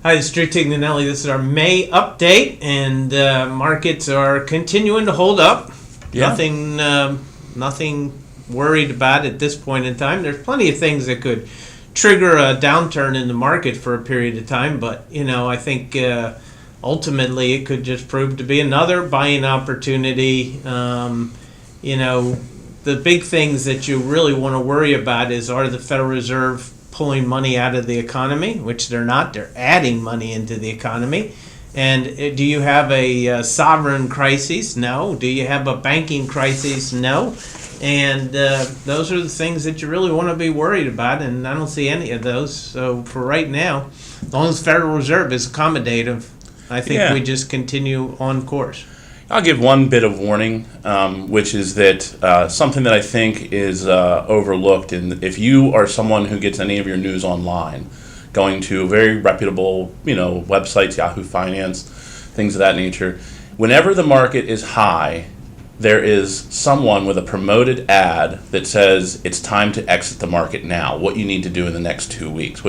Hi, this is Drew Tignanelli. This is our May update, and markets are continuing to hold up. Yeah. Nothing worried about at this point in time. There's plenty of things that could trigger a downturn in the market for a period of time, but I think ultimately it could just prove to be another buying opportunity. The big things that you really want to worry about are the Federal Reserve pulling money out of the economy, which they're not. They're adding money into the economy. And do you have a sovereign crisis? No. Do you have a banking crisis? No. And those are the things that you really want to be worried about, and I don't see any of those. So for right now, as long as the Federal Reserve is accommodative, I think we just continue on course. I'll give one bit of warning, which is that something that I think is overlooked. And if you are someone who gets any of your news online, going to very reputable, websites, Yahoo Finance, things of that nature, whenever the market is high, there is someone with a promoted ad that says it's time to exit the market now, what you need to do in the next 2 weeks,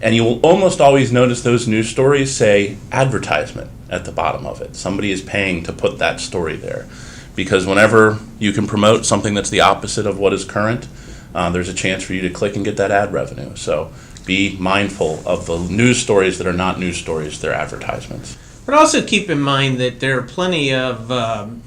and you will almost always notice those news stories say advertisement at the bottom of it. Somebody is paying to put that story there, because whenever you can promote something that's the opposite of what is current, there's a chance for you to click and get that ad revenue. So be mindful of the news stories that are not news stories, they're advertisements. But also keep in mind that there are plenty of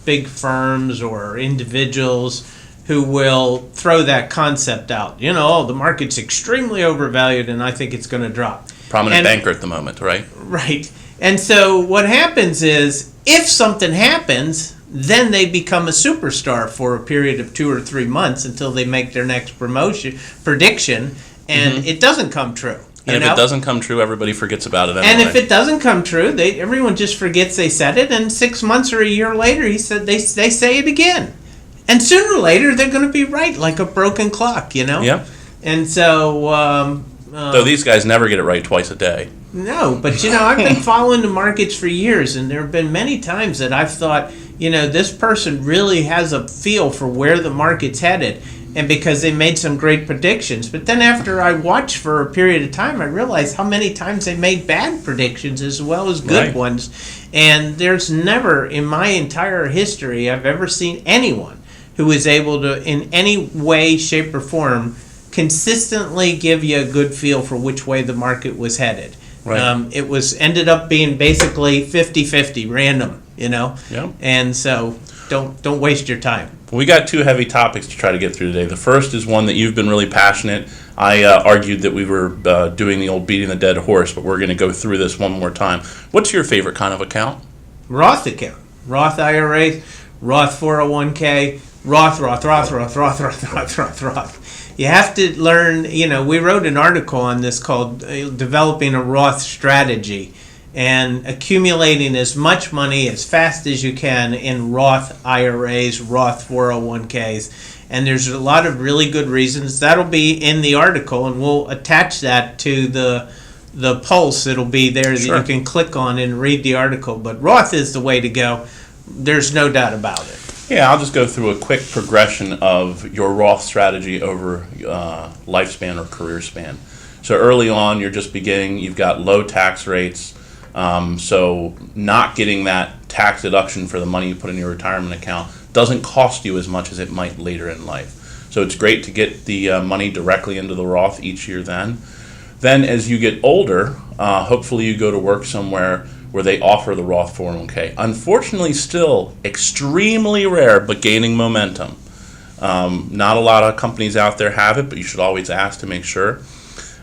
big firms or individuals who will throw that concept out. The market's extremely overvalued and I think it's going to drop. Prominent banker at the moment, right? Right. And so what happens is, if something happens, then they become a superstar for a period of 2 or 3 months until they make their next prediction, and it doesn't come true. And if it doesn't come true, everybody forgets about it anyway. And if it doesn't come true, everyone just forgets they said it, and 6 months or a year later, they say it again. And sooner or later, they're going to be right, like a broken clock, Yeah. And so... though these guys never get it right twice a day. No, but I've been following the markets for years, and there have been many times that I've thought, this person really has a feel for where the market's headed, and because they made some great predictions. But then after I watched for a period of time, I realized how many times they made bad predictions as well as good ones. And there's never in my entire history I've ever seen anyone who is able to, in any way, shape, or form, consistently give you a good feel for which way the market was headed. Right. It ended up being basically 50-50, random, Yeah. And so don't waste your time. We got 2 heavy topics to try to get through today. The first is one that you've been really passionate. I argued that we were doing the old beating the dead horse, but we're going to go through this one more time. What's your favorite kind of account? Roth account. Roth IRA, Roth 401k, Roth. You have to learn, we wrote an article on this called Developing a Roth Strategy, and accumulating as much money as fast as you can in Roth IRAs, Roth 401ks. And there's a lot of really good reasons. That'll be in the article, and we'll attach that to the pulse. It'll be there that you can click on and read the article. But Roth is the way to go. There's no doubt about it. Yeah, I'll just go through a quick progression of your Roth strategy over lifespan or career span. So early on, you're just beginning. You've got low tax rates. So not getting that tax deduction for the money you put in your retirement account doesn't cost you as much as it might later in life. So it's great to get the money directly into the Roth each year then. Then as you get older, hopefully you go to work somewhere where they offer the Roth 401k. Unfortunately, still extremely rare, but gaining momentum. Not a lot of companies out there have it, but you should always ask to make sure.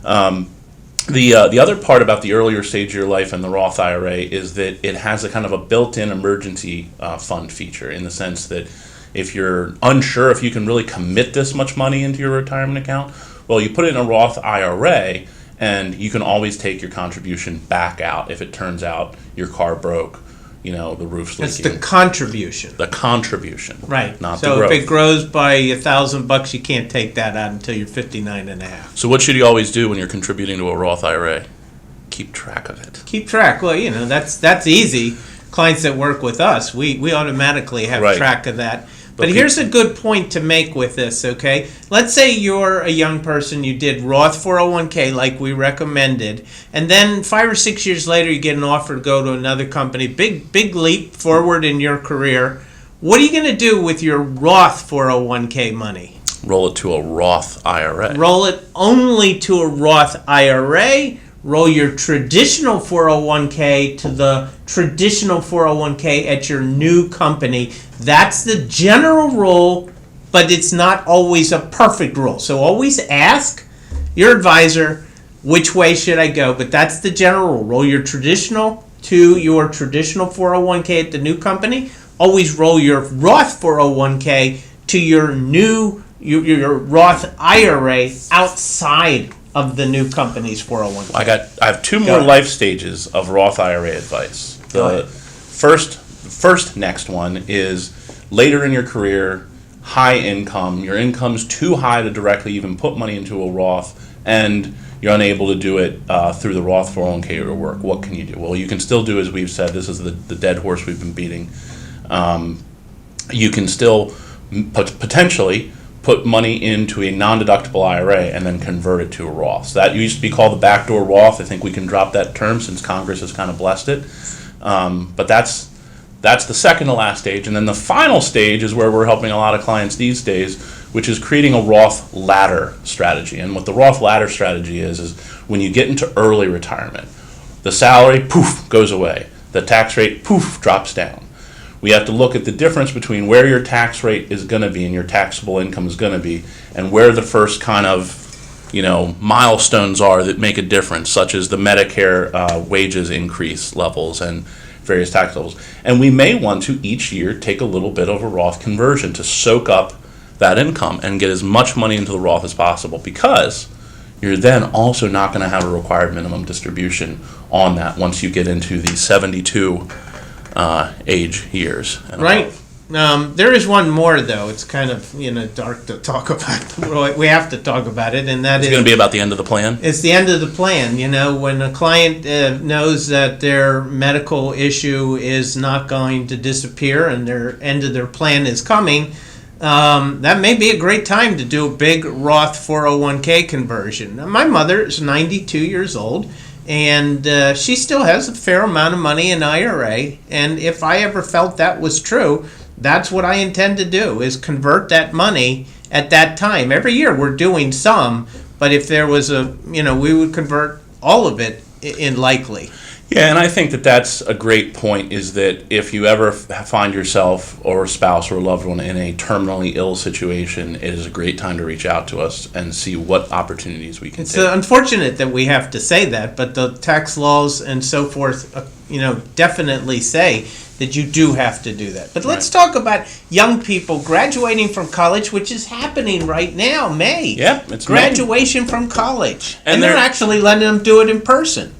The other part about the earlier stage of your life and the Roth IRA is that it has a kind of a built-in emergency fund feature, in the sense that if you're unsure if you can really commit this much money into your retirement account, well, you put it in a Roth IRA, and you can always take your contribution back out if it turns out your car broke, the roof's leaking. It's the contribution. The contribution. Right. Not so the growth. If it grows by $1,000, you can't take that out until you're 59 and a half. So what should you always do when you're contributing to a Roth IRA? Keep track of it. Keep track. Well, that's easy. Clients that work with us, we automatically have track of that. But here's a good point to make with this, okay? Let's say you're a young person, you did Roth 401k like we recommended, and then 5 or 6 years later you get an offer to go to another company, big leap forward in your career. What are you going to do with your Roth 401k money? Roll it to a Roth IRA. Roll it only to a Roth IRA. Roll your traditional 401k to the traditional 401k at your new company. That's the general rule, but it's not always a perfect rule. So always ask your advisor, which way should I go? But that's the general rule. Roll your traditional to your traditional 401k at the new company. Always roll your Roth 401k to your new your Roth IRA outside of the new company's 401k. I have two more life stages of Roth IRA advice. The first next one is later in your career, high income. Your income's too high to directly even put money into a Roth, and you're unable to do it through the Roth 401k or work. What can you do? Well, you can still do, as we've said, this is the dead horse we've been beating. You can still potentially put money into a non-deductible IRA and then convert it to a Roth. So that used to be called the backdoor Roth. I think we can drop that term since Congress has kind of blessed it. But that's the second to last stage. And then the final stage is where we're helping a lot of clients these days, which is creating a Roth ladder strategy. And what the Roth ladder strategy is when you get into early retirement, the salary, poof, goes away. The tax rate, poof, drops down. We have to look at the difference between where your tax rate is going to be and your taxable income is going to be, and where the first kind of, milestones are that make a difference, such as the Medicare wages increase levels and various tax levels. And we may want to each year take a little bit of a Roth conversion to soak up that income and get as much money into the Roth as possible, because you're then also not going to have a required minimum distribution on that once you get into the 72 age years. Right. There is one more, though. It's kind of dark to talk about. We have to talk about it, and that is going to be about the end of the plan. It's the end of the plan. When a client knows that their medical issue is not going to disappear and their end of their plan is coming, that may be a great time to do a big Roth 401k conversion. Now, my mother is 92 years old. And she still has a fair amount of money in IRA. And if I ever felt that was true, that's what I intend to do, is convert that money at that time. Every year we're doing some, but if there was we would convert all of it in likely. Yeah, and I think that's a great point, is that if you ever find yourself or a spouse or a loved one in a terminally ill situation, it is a great time to reach out to us and see what opportunities we can take. It's unfortunate that we have to say that, but the tax laws and so forth, definitely say that you do have to do that. But let's talk about young people graduating from college, which is happening right now, May. Yeah, it's graduation May. From college. And they're actually letting them do it in person.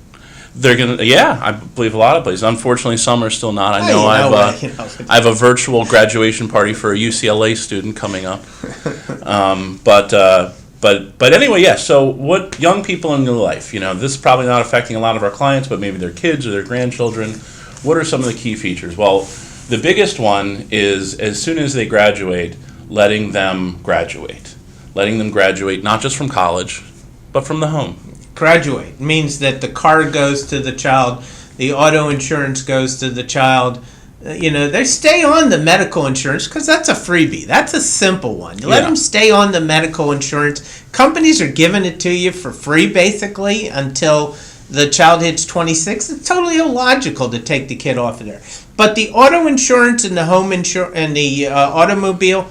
They're gonna, I believe a lot of places. Unfortunately, some are still not. I know I have a virtual graduation party for a UCLA student coming up. But anyway, yeah. So, what young people in their life? This is probably not affecting a lot of our clients, but maybe their kids or their grandchildren. What are some of the key features? Well, the biggest one is, as soon as they graduate, letting them graduate not just from college, but from the home. Graduate means that the car goes to the child, the auto insurance goes to the child. They stay on the medical insurance because that's a freebie. That's a simple one. You let them stay on the medical insurance. Companies are giving it to you for free, basically, until the child hits 26. It's totally illogical to take the kid off of there. But the auto insurance and the home insurance and the automobile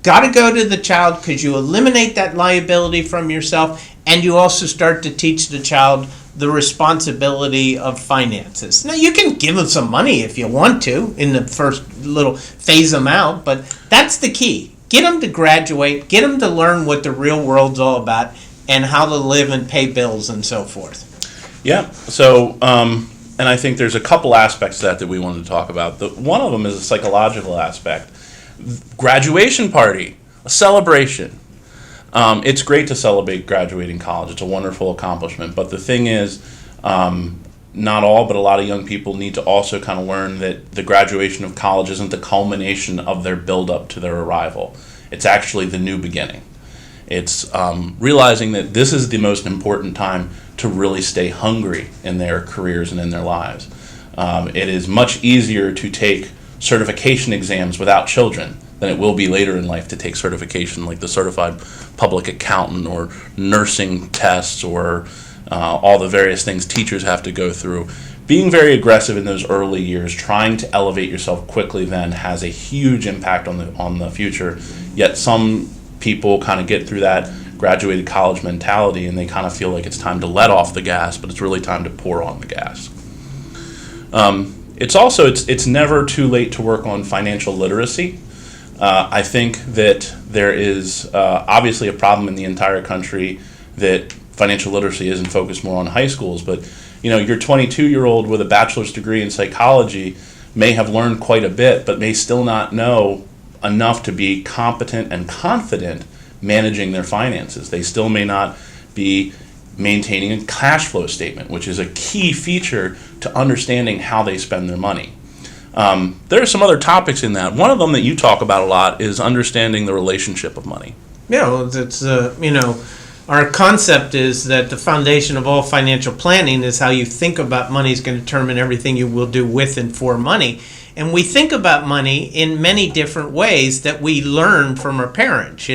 got to go to the child, because you eliminate that liability from yourself. And you also start to teach the child the responsibility of finances. Now, you can give them some money if you want to in the first little, phase them out, but that's the key. Get them to graduate, get them to learn what the real world's all about and how to live and pay bills and so forth. Yeah, so, and I think there's a couple aspects to that we wanted to talk about. One of them is a psychological aspect. Graduation party, a celebration. It's great to celebrate graduating college. It's a wonderful accomplishment. But the thing is, not all, but a lot of young people need to also kind of learn that the graduation of college isn't the culmination of their build-up to their arrival. It's actually the new beginning. It's realizing that this is the most important time to really stay hungry in their careers and in their lives. It is much easier to take certification exams without children than it will be later in life to take certification like the certified public accountant or nursing tests or all the various things teachers have to go through. Being very aggressive in those early years, trying to elevate yourself quickly then has a huge impact on the future. Yet some people kind of get through that graduated college mentality and they kind of feel like it's time to let off the gas, but it's really time to pour on the gas. It's never too late to work on financial literacy. I think that there is obviously a problem in the entire country that financial literacy isn't focused more on high schools, but your 22-year-old with a bachelor's degree in psychology may have learned quite a bit, but may still not know enough to be competent and confident managing their finances. They still may not be maintaining a cash flow statement, which is a key feature to understanding how they spend their money. There are some other topics in that. One of them that you talk about a lot is understanding the relationship of money. Yeah, well, it's our concept is that the foundation of all financial planning is how you think about money is going to determine everything you will do with and for money. And we think about money in many different ways that we learn from our parents,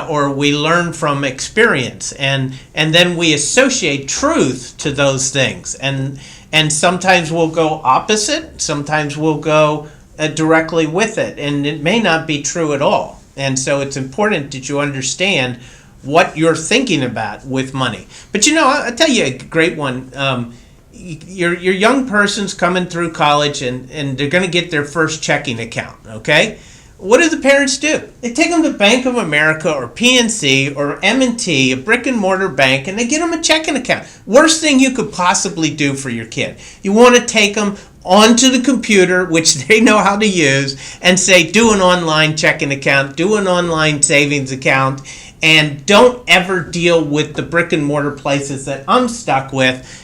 or we learn from experience, and then we associate truth to those things. And sometimes we'll go opposite, sometimes we'll go directly with it, and it may not be true at all. And so it's important that you understand what you're thinking about with money. But I'll tell you a great one. Your young person's coming through college and they're going to get their first checking account, okay? What do the parents do? They take them to Bank of America or PNC or M&T, a brick and mortar bank, and they get them a checking account. Worst thing you could possibly do for your kid. You want to take them onto the computer, which they know how to use, and say, do an online checking account, do an online savings account, and don't ever deal with the brick and mortar places that I'm stuck with.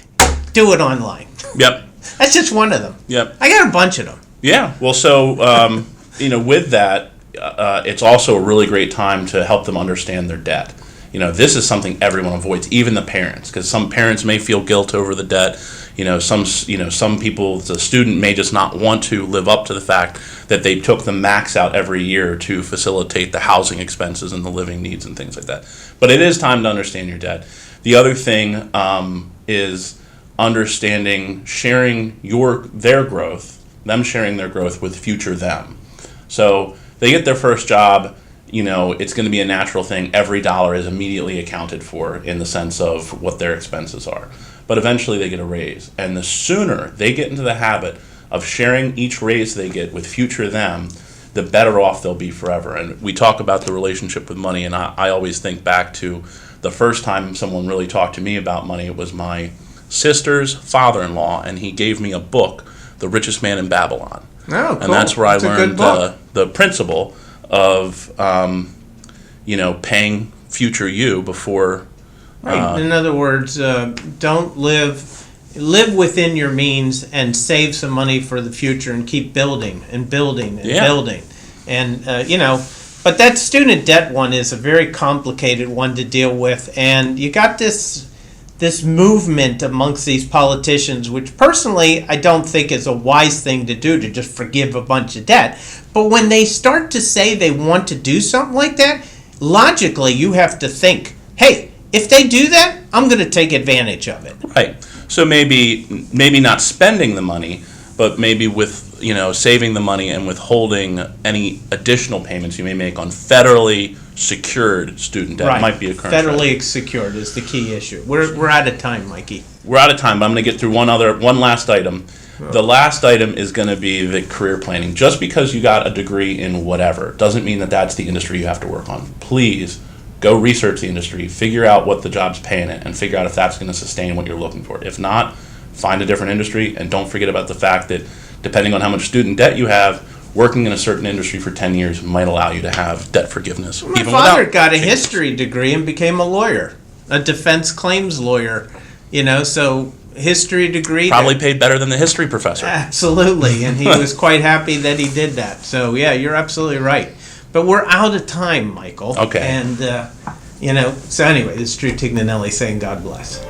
Do it online. Yep. That's just one of them. Yep. I got a bunch of them. Yeah. Well, so, with that, it's also a really great time to help them understand their debt. This is something everyone avoids, even the parents, because some parents may feel guilt over the debt. Some people, the student may just not want to live up to the fact that they took the max out every year to facilitate the housing expenses and the living needs and things like that. But it is time to understand your debt. The other thing is understanding sharing their growth, them sharing their growth with future them. So they get their first job, it's going to be a natural thing. Every dollar is immediately accounted for in the sense of what their expenses are. But eventually they get a raise. And the sooner they get into the habit of sharing each raise they get with future them, the better off they'll be forever. And we talk about the relationship with money, and I always think back to the first time someone really talked to me about money. It was my sister's father-in-law, and he gave me a book, The Richest Man in Babylon. Oh, cool. And that's where I learned the principle of, paying future you before. Right. In other words, don't live within your means and save some money for the future and keep building and building and building. And, but that student debt one is a very complicated one to deal with. And you got this movement amongst these politicians, which personally I don't think is a wise thing to do, to just forgive a bunch of debt. But when they start to say they want to do something like that, logically you have to think, hey, if they do that, I'm going to take advantage of it. Right. So maybe not spending the money, but maybe with saving the money and withholding any additional payments you may make on federally secured student debt. Right. Might be a current federally secured is the key issue. We're out of time, Mikey. We're out of time, but I'm going to get through one last item. Oh. The last item is going to be the career planning. Just because you got a degree in whatever doesn't mean that that's the industry you have to work on. Please go research the industry, figure out what the job's paying it, and figure out if that's going to sustain what you're looking for. If not, find a different industry, and don't forget about the fact that depending on how much student debt you have, working in a certain industry for 10 years might allow you to have debt forgiveness. My father got a history degree and became a lawyer, a defense claims lawyer. So history degree. Probably paid better than the history professor. Absolutely, and he was quite happy that he did that. So yeah, you're absolutely right. But we're out of time, Michael. Okay. And so anyway, this is Drew Tignanelli saying God bless.